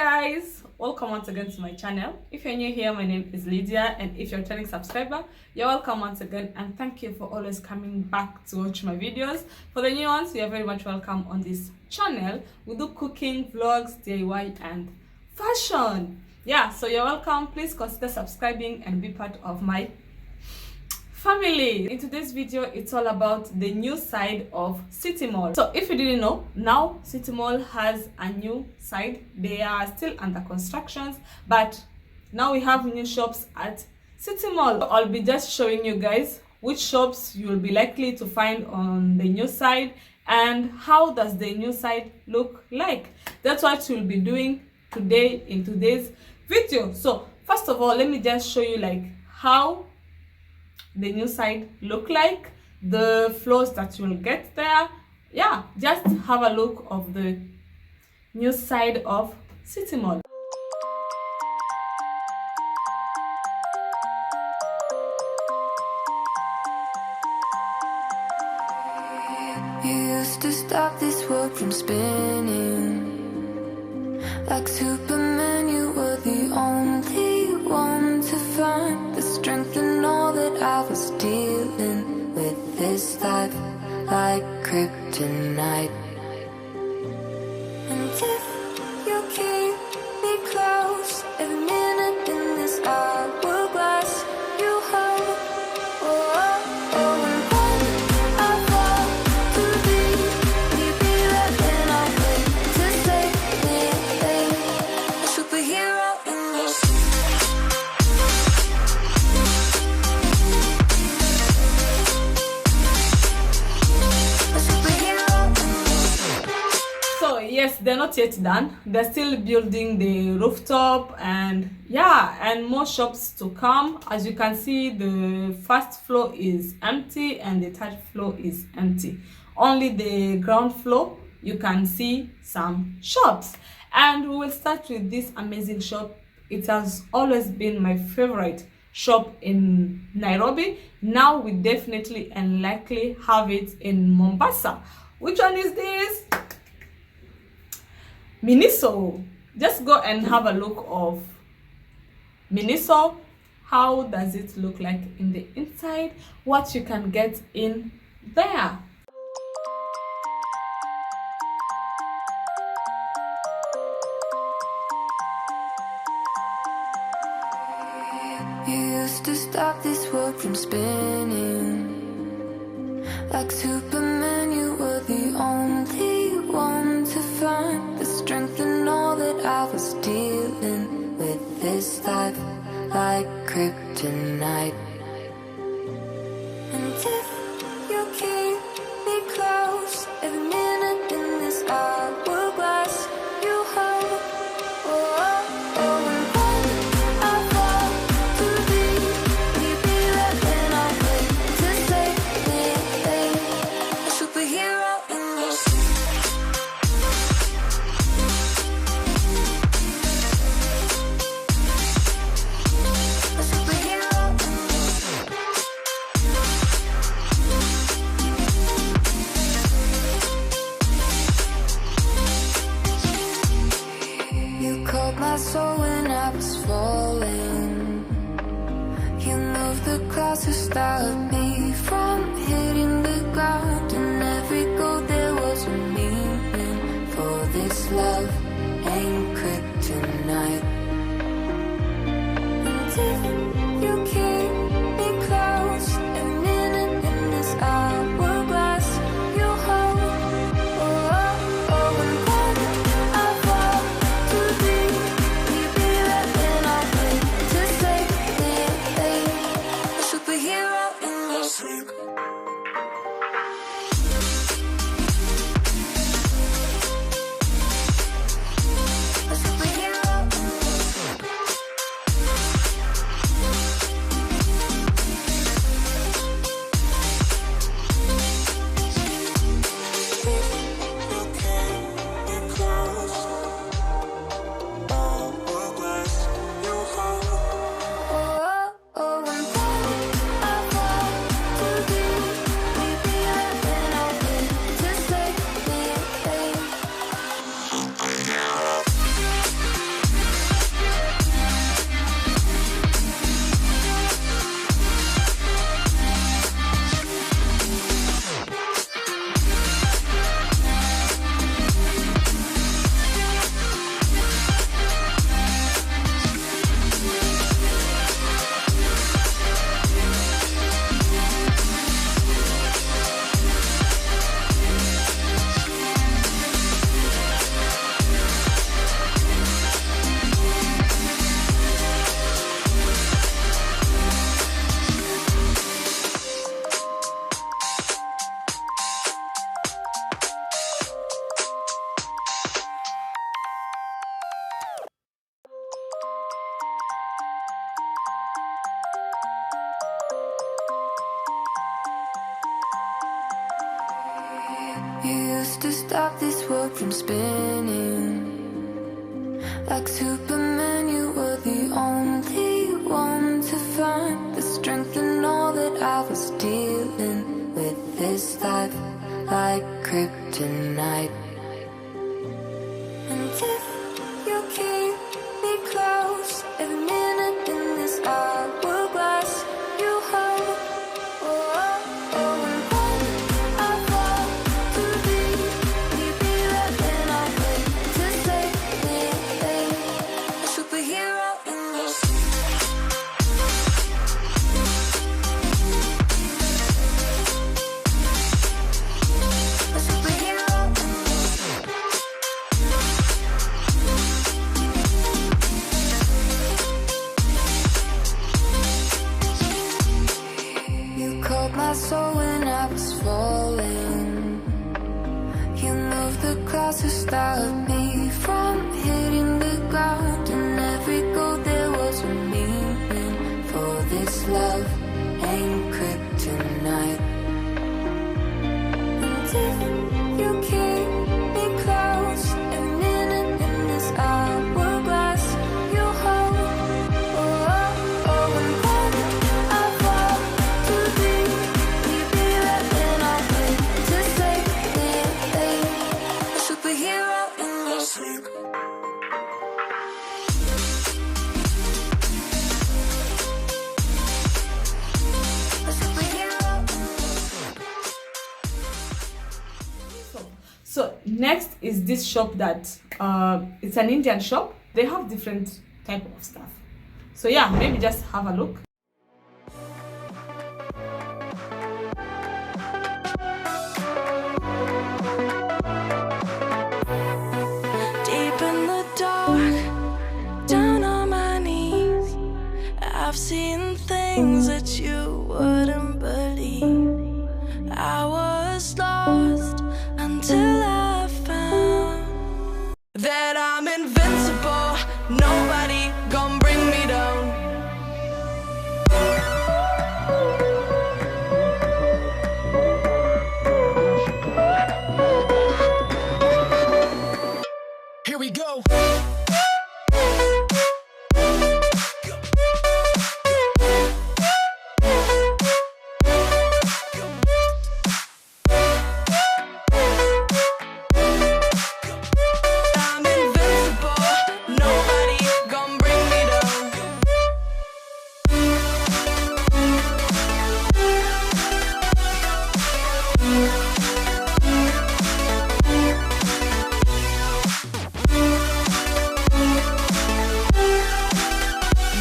guys, welcome once again to my channel. If you're new here, my name is Lydiaa, and if you're a returning subscriber, you're welcome once again, and thank you for always coming back to watch my videos. For the new ones, you're very much welcome on this channel. We do cooking, vlogs, DIY and fashion. Yeah, so you're welcome. Please consider subscribing and be part of my family. In today's video, it's all about the new side of City Mall. So if you didn't know, now City Mall has a new side. They are still under constructions, but now we have new shops at City Mall. So I'll be just showing you guys which shops you'll be likely to find on the new side and how does the new side look like. That's what we'll be doing today in today's video. So first of all, let me just show you like how the new side look like, the floors that you'll get there. Yeah, just have a look of the new side of City Mall. You used to stop this world from spinning. Like Superman, you were the only one to find the strength in all that I was dealing with this life, like kryptonite. And if you keep me close, every minute in this hourglass you hold. Oh, oh, oh, and when I fall to be right when I wait to save me, a superhero in this. So yes, they're not yet done. They're still building the rooftop, and yeah, and more shops to come. As you can see, the first floor is empty and the third floor is empty. Only the ground floor you can see some shops, and we will start with this amazing shop. It has always been my favorite shop in Nairobi. Now we definitely and likely have it in Mombasa. Which one is this? Miniso. Just go and have a look of Miniso. How does it look like in the inside? What you can get in there. You used to stop this world from spinning. Like Superman, you were the only one to find the strength in all that I was dealing with this life, like kryptonite. And if you keep me close, every minute in this hourglass you hold. Oh, oh, oh, and when I fall to be right when I wait to save me, a superhero in this. A superhero in this. You called my soul when I was falling. You moved the clouds to stop me from hitting the ground. In every goal there was a meaning, for this love ain't kryptonite. And if you keep me close, every minute in this hourglass you hold. Oh, oh, oh, and when I fall to be right when I wait to save me, a superhero in this. A superhero in this. You used to stop this world from spinning. Like Superman, you were the only one to find the strength in all that I was dealing with. This life like kryptonite. And if you keep me close, every minute in this hourglass you hold. Oh, oh, oh, and when I fall to leave, will you be there when I wait to save me? A superhero in your sleep. A superhero in your sleep. You called my soul when I was falling. You moved the clouds to stop me from hitting the ground. And every goal there was a meaning. For this love ain't kryptonite. And if you keep me close, every minute in this hourglass you hold. Oh, oh, oh, and when I fall to leave, will you be there when I wait to save me? A superhero in your sleep. A superhero in your sleep. So next is this shop that it's an Indian shop. They have different type of stuff. So yeah, maybe just have a look. Deep in the dark, down on my knees, I've seen things that you wouldn't believe. I was lost until I found that I'm invincible. Nobody gon' bring me down. Here we go. I'm invincible. Nobody gon' bring me down.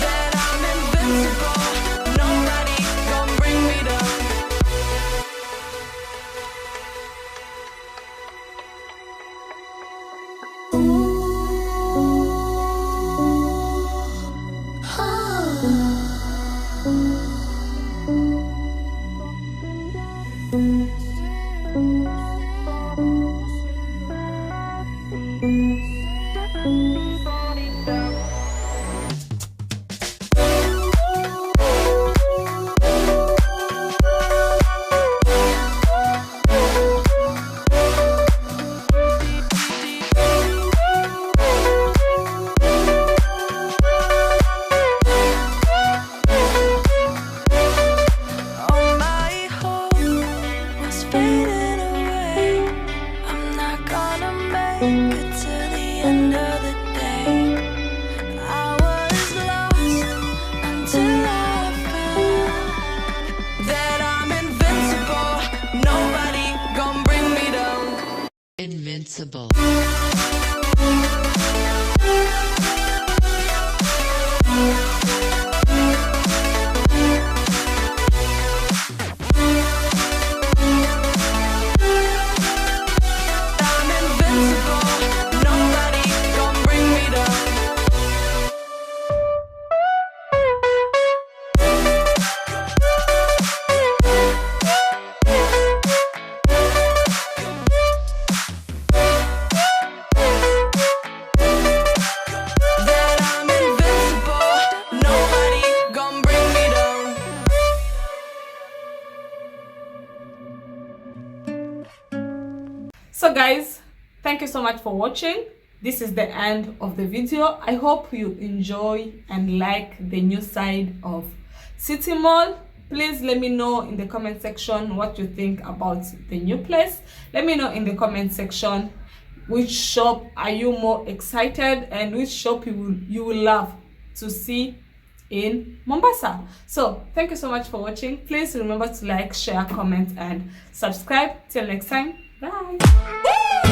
That I'm invincible. Nobody gon' bring me down. All my hope was fading away. I'm not gonna make it to the end of the day. I was lost until I found that I'm invincible. Nobody gon' bring me down. Invincible. I'm invincible. Nobody gon' bring me down. So guys, thank you so much for watching. This is the end of the video. I hope you enjoy and like the new side of City Mall. Please let me know in the comment section what you think about the new place. Let me know in the comment section which shop are you more excited and which shop you will love to see in Mombasa. So thank you so much for watching. Please remember to like, share, comment and subscribe. Till next time, bye.